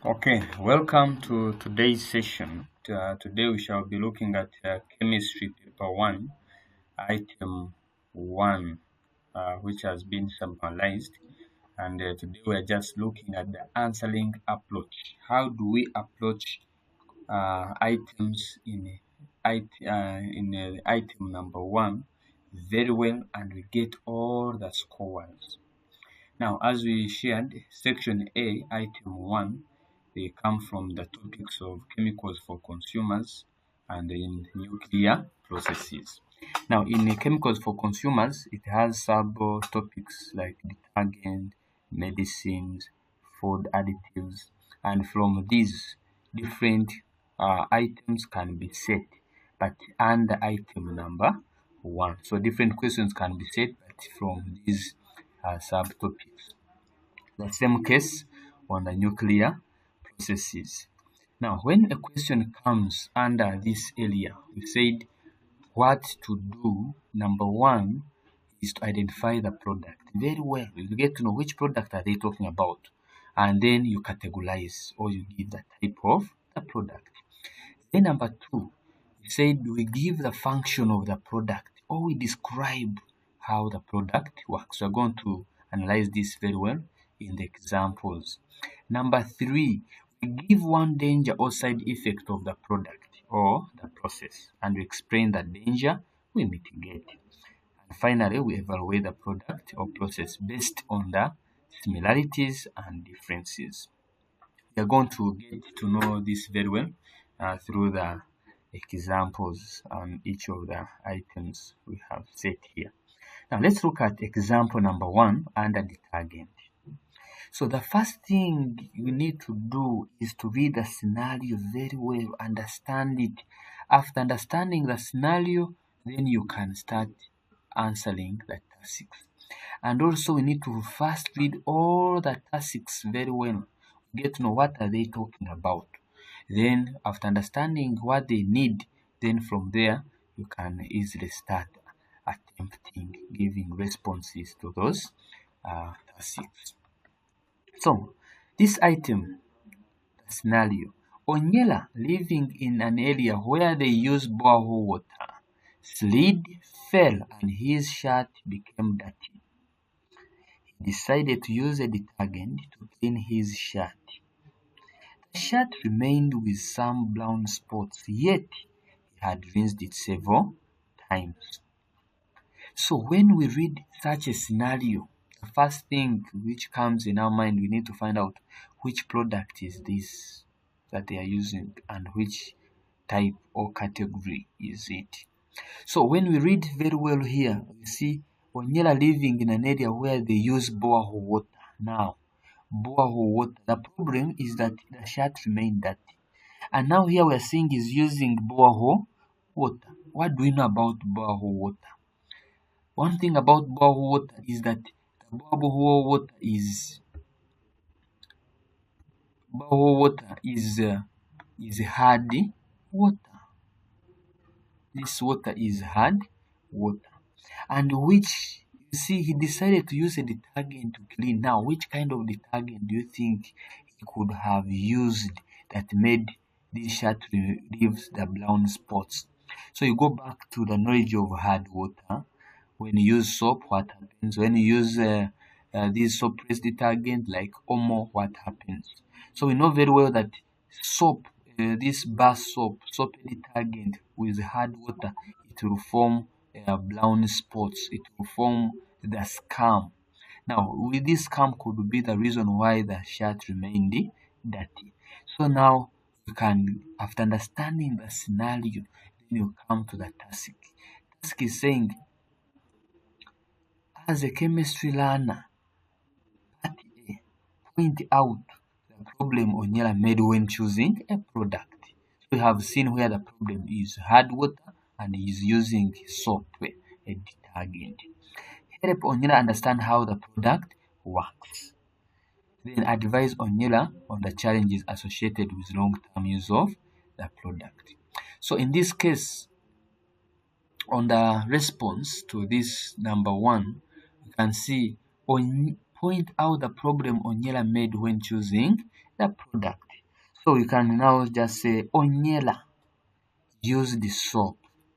Okay, welcome to today's session. Today we shall be looking at chemistry paper 1, item 1, which has been summarized. And today we are just looking at the answering approach. How do we approach items in item number 1 very well, and we get all the scores. Now, as we shared, section A, item 1, they come from the topics of chemicals for consumers and in nuclear processes. Now, in chemicals for consumers, it has sub-topics like detergent, medicines, food additives, and from these different items can be set, but under item number 1. So different questions can be set, but from these subtopics. The same case on the nuclear processes. Now, when a question comes under this area, we said what to do. Number 1 is to identify the product very well. You get to know which product are they talking about, and then you categorize or you give the type of the product. Then number 2, we said we give the function of the product or we describe how the product works. We're going to analyze this very well in the examples. Number 3, we give one danger or side effect of the product or the process, and we explain the danger, we mitigate. And finally, we evaluate the product or process based on the similarities and differences. We are going to get to know this very well through the examples on each of the items we have set here. Now let's look at example number 1 under detergent. So the first thing you need to do is to read the scenario very well, understand it. After understanding the scenario, then you can start answering the tasks. And also we need to first read all the tasks very well, get to know what are they talking about. Then after understanding what they need, then from there you can easily start attempting giving responses to those tasks. So this item scenario, Onyela, living in an area where they use borehole water, slid, fell, and his shirt became dirty. He decided to use a detergent to clean his shirt. The shirt remained with some brown spots, yet he had rinsed it several times. So when we read such a scenario, the first thing which comes in our mind, we need to find out which product is this that they are using and which type or category is it. So when we read very well here, we see Onyela living in an area where they use borehole water. Now, borehole water, the problem is that the shirt remained dirty. And now here we are seeing he's using borehole water. What do we know about borehole water? One thing about borehole water is that the borehole water is hard water. This water is hard water, and which you see he decided to use a detergent to clean. Now, which kind of detergent do you think he could have used that made this shirt leave the brown spots? So you go back to the knowledge of hard water. When you use soap, what happens? When you use this soap-based detergent like Omo, what happens? So we know very well that soap, this bar soap detergent with hard water, it will form brown spots. It will form the scum. Now, with this scum could be the reason why the shirt remained dirty. So now you can, after understanding the scenario, then you come to the task. Task is saying, as a chemistry learner, part A, point out the problem Onyela made when choosing a product. So we have seen where the problem is hard water and he is using soap, a detergent. Help Onyela understand how the product works. Then advise Onyela on the challenges associated with long-term use of the product. So in this case, on the response to this number 1, you can see point out the problem Onyela made when choosing the product. So you can now just say Onyela used the soap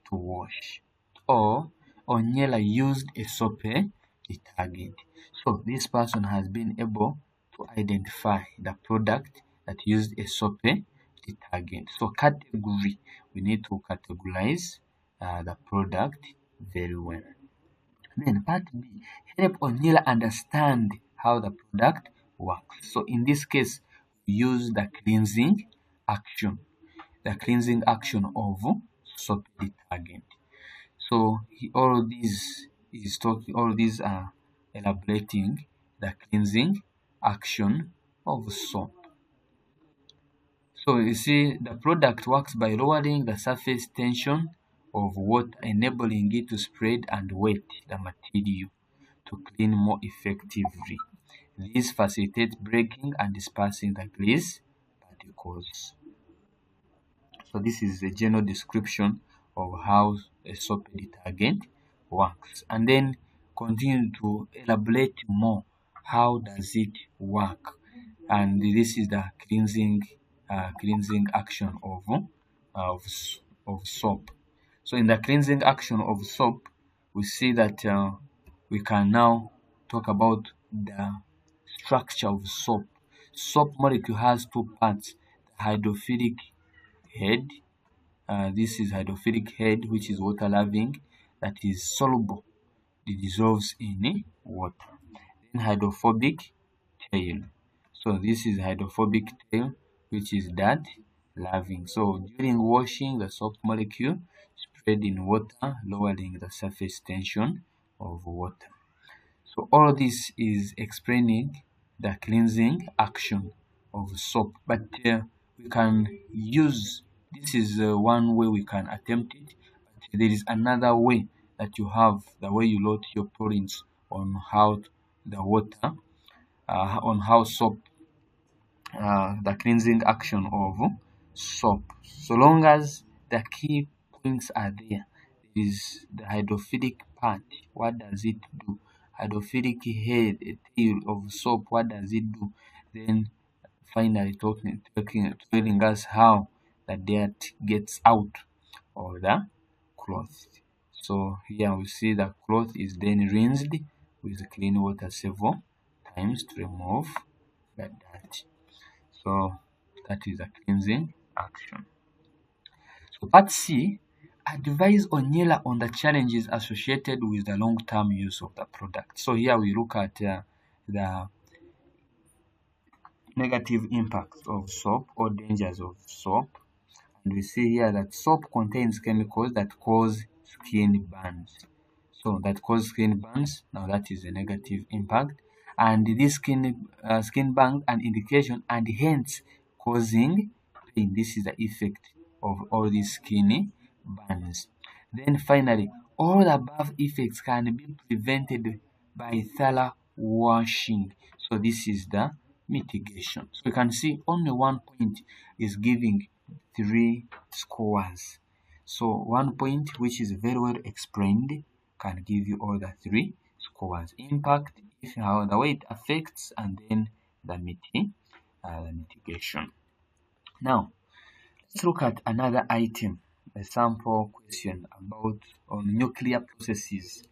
to wash, or Onyela used a soap detergent. So this person has been able to identify the product that used a soap detergent. So category, we need to categorize the product very well. Then part B, help Onyela understand how the product works. So in this case, we use the cleansing action of soap detergent. So all these are elaborating the cleansing action of soap. So you see, the product works by lowering the surface tension of water, enabling it to spread and wet the material to clean more effectively. This facilitates breaking and dispersing the grease particles. So this is a general description of how a soap detergent works, and then continue to elaborate more. How does it work? And this is the cleansing action of soap. So in the cleansing action of soap, we see that we can now talk about the structure of soap. Soap molecule has two parts: the hydrophilic head. This is hydrophilic head, which is water loving, that is soluble. It dissolves in water. Then hydrophobic tail. So this is hydrophobic tail, which is dirt loving. So during washing, the soap molecule spread in water, lowering the surface tension of water. So all this is explaining the cleansing action of soap, but we can use, this is one way we can attempt it, but there is another way that you have, the way you load your points on how the water, on how soap, the cleansing action of soap. So long as the key points are there, there is the hydrophilic part. What does it do? Hydrophilic head, a tail of soap. What does it do? Then finally telling us how the dirt gets out of the cloth. So here we see the cloth is then rinsed with clean water several times to remove the dirt. So that is a cleansing action. So part C, advise Onyela on the challenges associated with the long-term use of the product. So here we look at the negative impacts of soap or dangers of soap. And we see here that soap contains chemicals that cause skin burns. So that cause skin burns. Now that is a negative impact, and this skin burn an indication, and hence causing pain. This is the effect of all these skin burns. Then finally, all the above effects can be prevented by thorough washing. So this is the mitigation. So you can see only one point is giving 3 scores. So 1 point, which is very well explained, can give you all the 3 scores: impact, how the way it affects, and then the mitigation. Now let's look at another item, a sample question about on nuclear processes.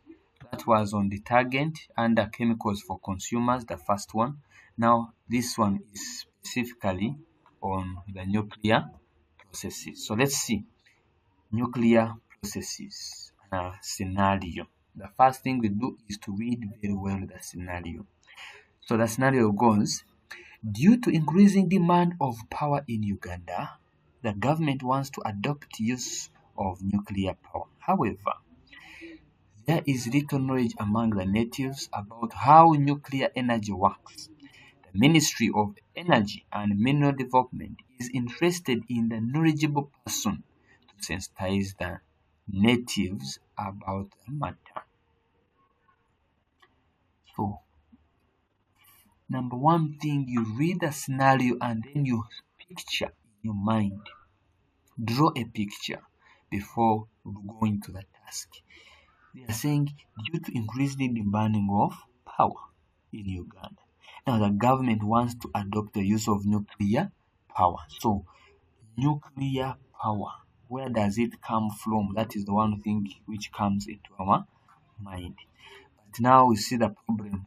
That was on detergent and the chemicals for consumers, the first one. Now this one is specifically on the nuclear processes. So let's see nuclear processes scenario. The first thing we do is to read very well the scenario. So the scenario goes: due to increasing demand of power in Uganda, the government wants to adopt use of nuclear power. However, there is little knowledge among the natives about how nuclear energy works. The Ministry of Energy and Mineral Development is interested in the knowledgeable person to sensitize the natives about the matter. So, number one thing, you read the scenario and then you picture in your mind. Draw a picture before going to the task. They are saying due to increasing demanding of power in Uganda. Now the government wants to adopt the use of nuclear power. So nuclear power, where does it come from? That is the one thing which comes into our mind. But now we see the problem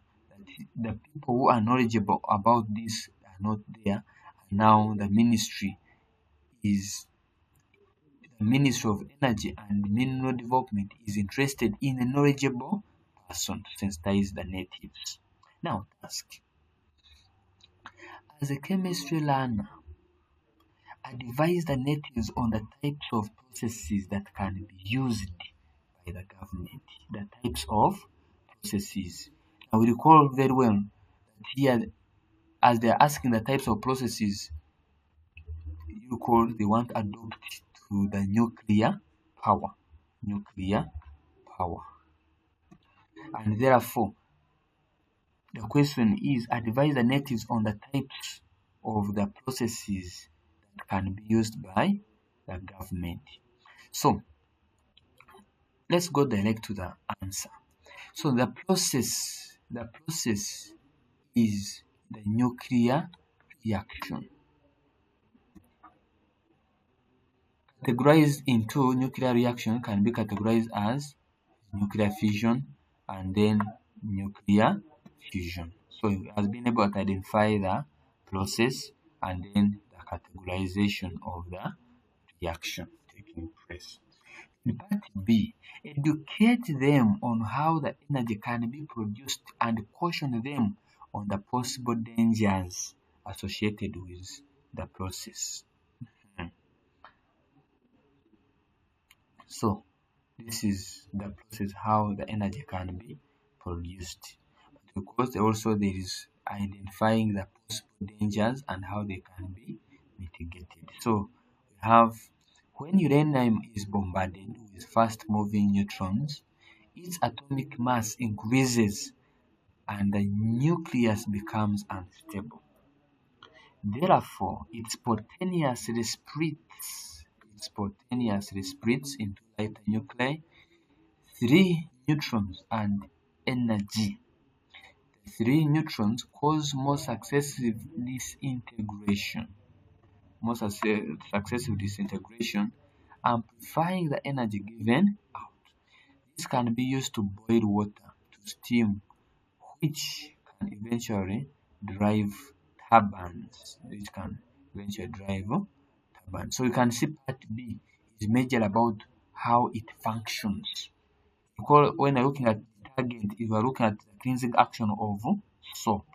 that the people who are knowledgeable about this are not there. And now is the Ministry of Energy and Mineral Development is interested in a knowledgeable person to sensitize the natives. Now task. As a chemistry learner, advise the natives on the types of processes that can be used by the government. The types of processes. Now we recall very well that here, as they are asking the types of processes, you call they want to adopt to the nuclear power. Nuclear power. And therefore, the question is advise the natives on the types of the processes that can be used by the government. So let's go direct to the answer. So the process is the nuclear reaction. Categorized into nuclear reaction can be categorized as nuclear fission and then nuclear fusion. So it has been able to identify the process and then the categorization of the reaction taking place. In part B, educate them on how the energy can be produced and caution them on the possible dangers associated with the process. So this is the process how the energy can be produced. But of course also there is identifying the possible dangers and how they can be mitigated. So we have when uranium is bombarded with fast moving neutrons, its atomic mass increases and the nucleus becomes unstable. Therefore, it spontaneously splits into lighter nuclei, three neutrons and energy. The three neutrons cause more successive disintegration, amplifying the energy given out. This can be used to boil water to steam, which can eventually drive turbines. So you can see part B is major about how it functions. Because when you're looking at detergent, you are looking at the cleansing action of soap.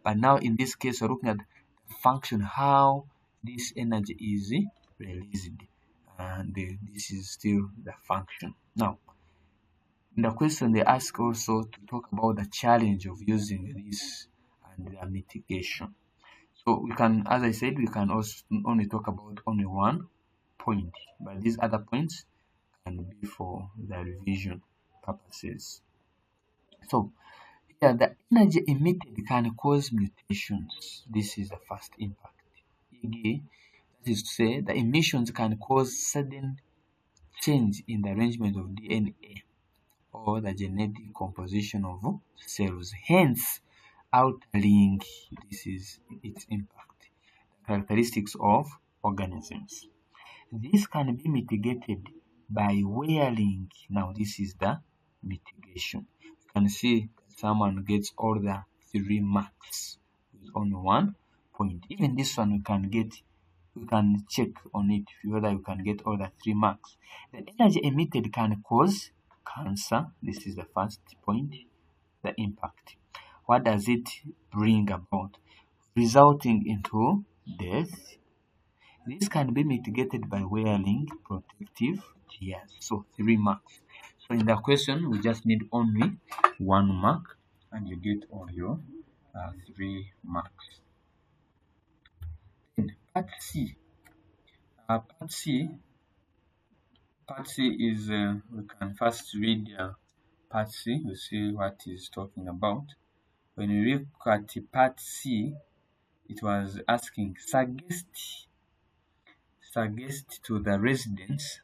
But now in this case, we're looking at the function, how this energy is released. And this is still the function. Now, in the question they ask also to talk about the challenge of using this and the mitigation. So we can, as I said, we can also only talk about only one point, but these other points can be for the revision purposes. So here the energy emitted can cause mutations. This is the first impact. Again, that is to say the emissions can cause sudden change in the arrangement of DNA or the genetic composition of cells, hence altering, this is its impact, the characteristics of organisms. This can be mitigated by wearing. Now this is the mitigation. You can see someone gets all the 3 marks with only 1 point. Even this one we can check on it whether you can get all the 3 marks. The energy emitted can cause cancer. This is the first point, the impact. What does it bring about? Resulting into death. This can be mitigated by wearing protective gears. So 3 marks. So in the question, we just need only 1 mark and you get all your 3 marks. In part C. Part C is, we can first read part C, we see what is talking about. When you look at part C, it was asking, suggest to the residents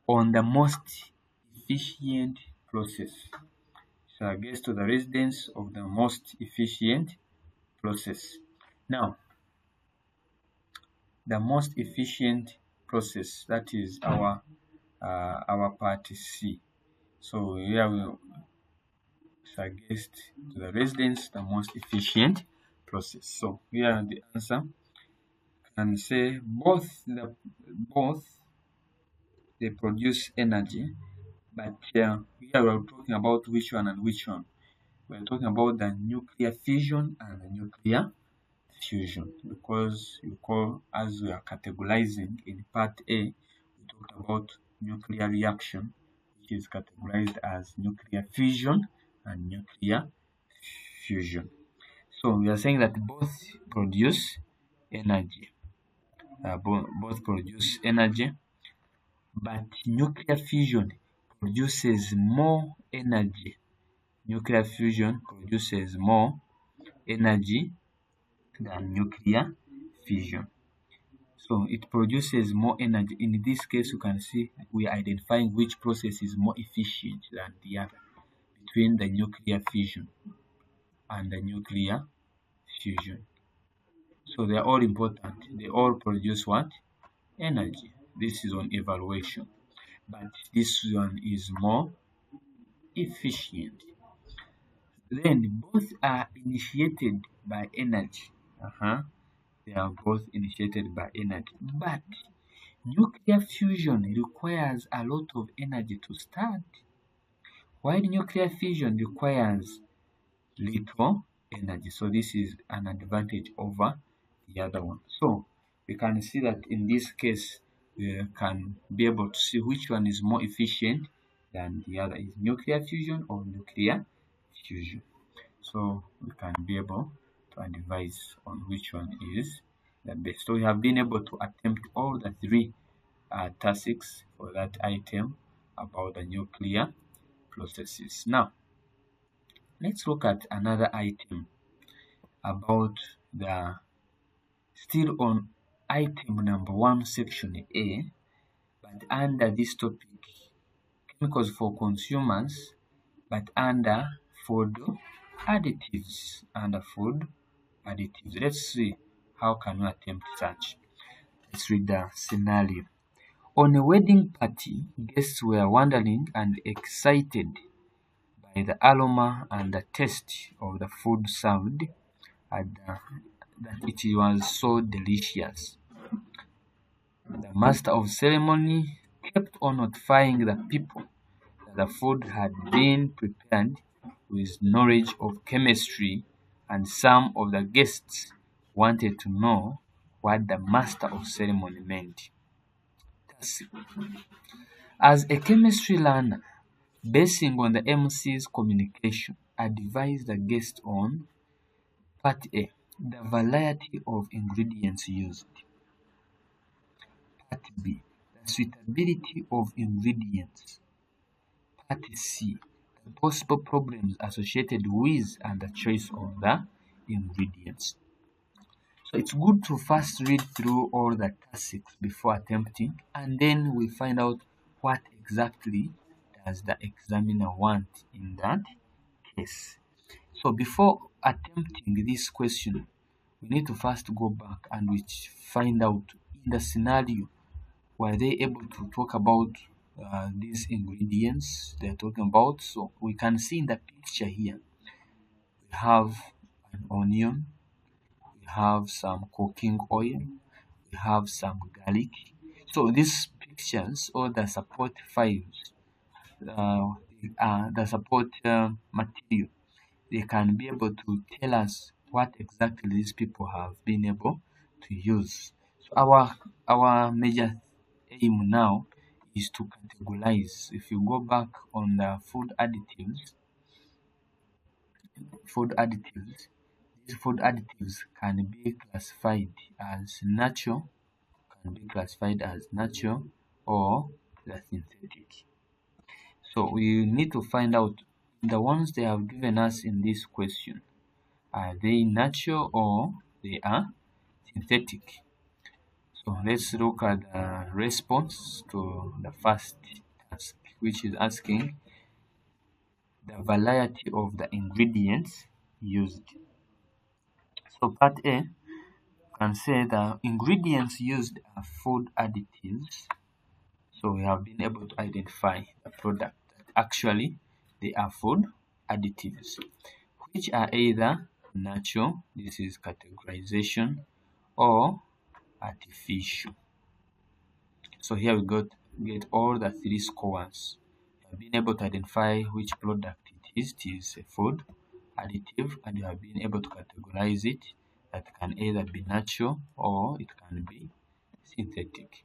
on the most efficient process. Suggest to the residents of the most efficient process. Now, the most efficient process, that is our part C. So here we suggest to the residents the most efficient process. So here the answer can say both they produce energy, but here we are talking about which one and which one. We're talking about the nuclear fission and the nuclear fusion, because you call, as we are categorizing in part A, we talked about nuclear reaction, which is categorized as nuclear fission and nuclear fusion. So we are saying that both produce energy, both produce energy, but nuclear fusion produces more energy. Nuclear fusion produces more energy than nuclear fission. So it produces more energy. In this case, you can see we are identifying which process is more efficient than the other between the nuclear fission and the nuclear fusion. So they are all important. They all produce what? Energy. This is on evaluation. But this one is more efficient. Then both are initiated by energy. They are both initiated by energy. But nuclear fusion requires a lot of energy to start, while nuclear fission requires little energy. So this is an advantage over the other one. So we can see that in this case, we can be able to see which one is more efficient than the other, is nuclear fusion or nuclear fusion. So we can be able to advise on which one is the best. So we have been able to attempt all the three tasks for that item about the nuclear processes. Now, let's look at another item about the, still on item number 1, section A, but under this topic, chemicals for consumers, but under food additives. Under food additives, let's see how can we attempt such. Let's read the scenario. On a wedding party, guests were wondering and excited by the aroma and the taste of the food served, and that it was so delicious. The master of ceremony kept on notifying the people that the food had been prepared with knowledge of chemistry, and some of the guests wanted to know what the master of ceremony meant. As a chemistry learner, basing on the MC's communication, advise the guest on part A, the variety of ingredients used. Part B, the suitability of ingredients. Part C, the possible problems associated with and the choice of the ingredients. So it's good to first read through all the tasks before attempting, and then we find out what exactly does the examiner want in that case. So before attempting this question, we need to first go back and we find out in the scenario, were they able to talk about these ingredients they're talking about. So we can see in the picture here, we have an onion, we have some cooking oil, we have some garlic. So these pictures or the support files, the support material, they can be able to tell us what exactly these people have been able to use. So our major aim now is to categorize. If you go back on the food additives, these food additives can be classified as natural, or the synthetic. So we need to find out the ones they have given us in this question. Are they natural or they are synthetic? So let's look at the response to the first task, which is asking the variety of the ingredients used. So part A can say the ingredients used are food additives. So we have been able to identify the product that actually they are food additives, which are either natural, this is categorization, or artificial. So here we get all the three scores. You have been able to identify which product it is. It is a food additive, and you have been able to categorize it. That can either be natural or it can be synthetic.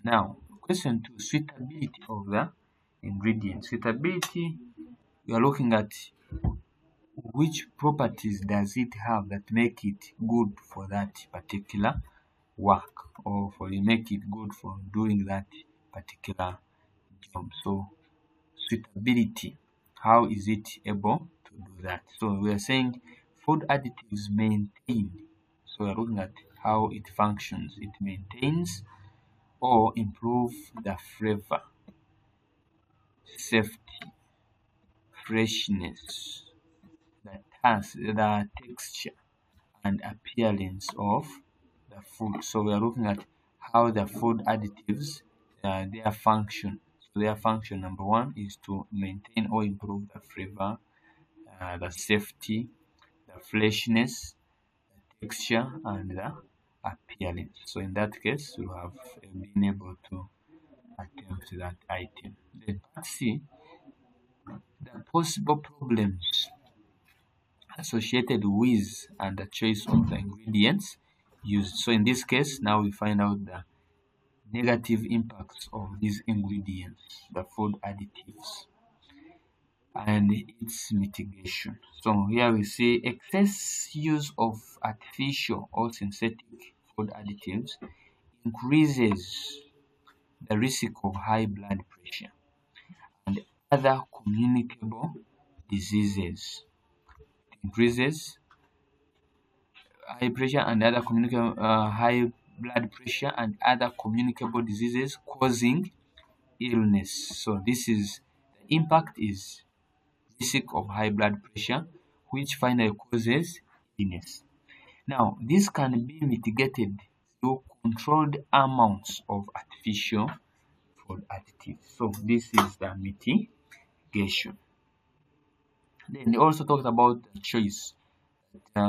Now, question two: suitability of the ingredient. Suitability, we are looking at which properties does it have that make it good for that particular work, or for you make it good for doing that particular job. So suitability, how is it able to do that? So we are saying food additives maintain. So we are looking at how it functions. It maintains or improve the flavor, safety, freshness, the texture and appearance of the food. So we are looking at how the food additives, their function. So their function, number one, is to maintain or improve the flavor, the safety, the freshness, the texture, and the appearance. So in that case, we have been able to attempt that item. Then part C, the possible problems associated with and the choice of the ingredients used. So in this case, now we find out the negative impacts of these ingredients, the food additives, and its mitigation. So here we see excess use of artificial or synthetic food additives increases the risk of high blood pressure and other communicable diseases. It increases high blood pressure and other communicable diseases causing illness. So this is the impact is risk of high blood pressure, which finally causes illness. Now this can be mitigated through controlled amounts of artificial food additives. So this is the mitigation. Then they also talked about the choice.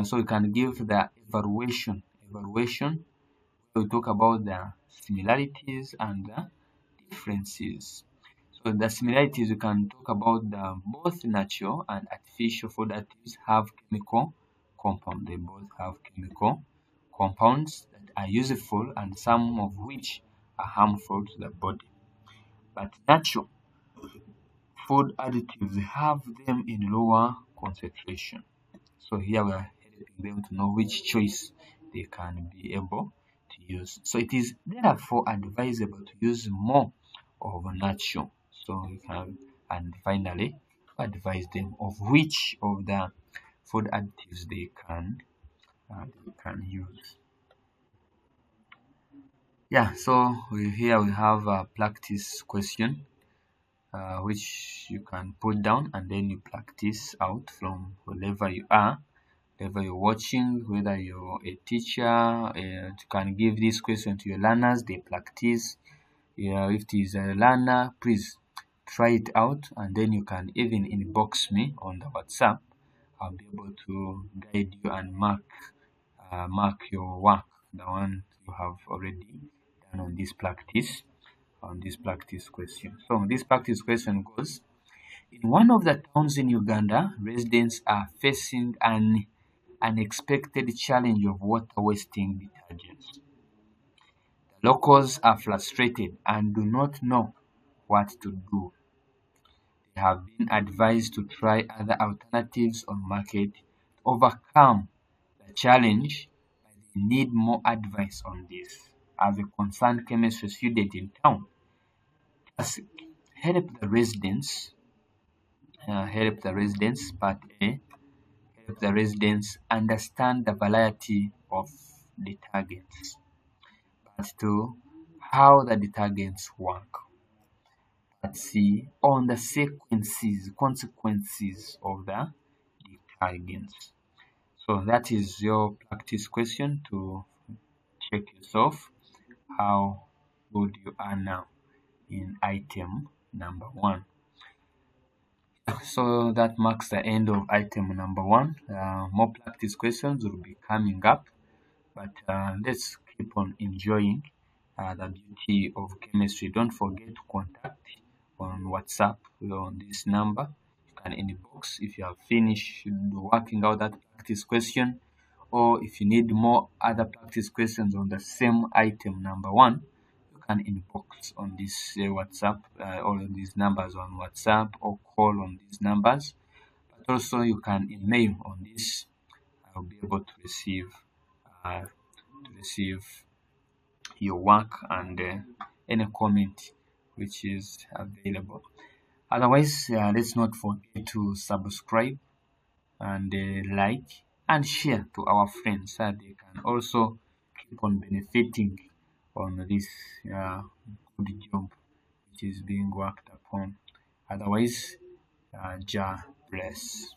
So we can give the evaluation. We talk about the similarities and the differences. So the similarities, we can talk about the both natural and artificial food additives have chemical compounds. They both have chemical compounds that are useful and some of which are harmful to the body. But natural food additives have them in lower concentration. So here we are helping them to know which choice they can be able to use. So it is therefore advisable to use more of natural. So you can, and finally advise them of which of the food additives they can use. Yeah, so here we have a practice question, which you can put down and then you practice out from wherever you are. Whether you're watching, whether you're a teacher, you can give this question to your learners, they practice. If it is a learner, please try it out and then you can even inbox me on the WhatsApp. I'll be able to guide you and mark your work, the one you have already done on this practice question. So this practice question goes: in one of the towns in Uganda, residents are facing an unexpected challenge of water wasting detergents. The locals are frustrated and do not know what to do. They have been advised to try other alternatives on market to overcome the challenge, but they need more advice on this. As a concerned chemistry student in town, just help the residents, part A, help the residents understand the variety of detergents. Part 2, how the detergents work. Part C, on the consequences of the detergents. So that is your practice question to check yourself how good you are now in item number one. So that marks the end of item number one. More practice questions will be coming up, but let's keep on enjoying the beauty of chemistry. Don't forget to contact on WhatsApp on this number. You can inbox if you have finished working out that practice question, or if you need more other practice questions on the same item number one, you can inbox on this WhatsApp or on these numbers on WhatsApp, or call on these numbers. But also you can email on this. I'll be able to receive your work and any comment which is available. Otherwise, let's not forget to subscribe and like and share to our friends so that they can also keep on benefiting on this good job which is being worked upon. Otherwise, Jah bless.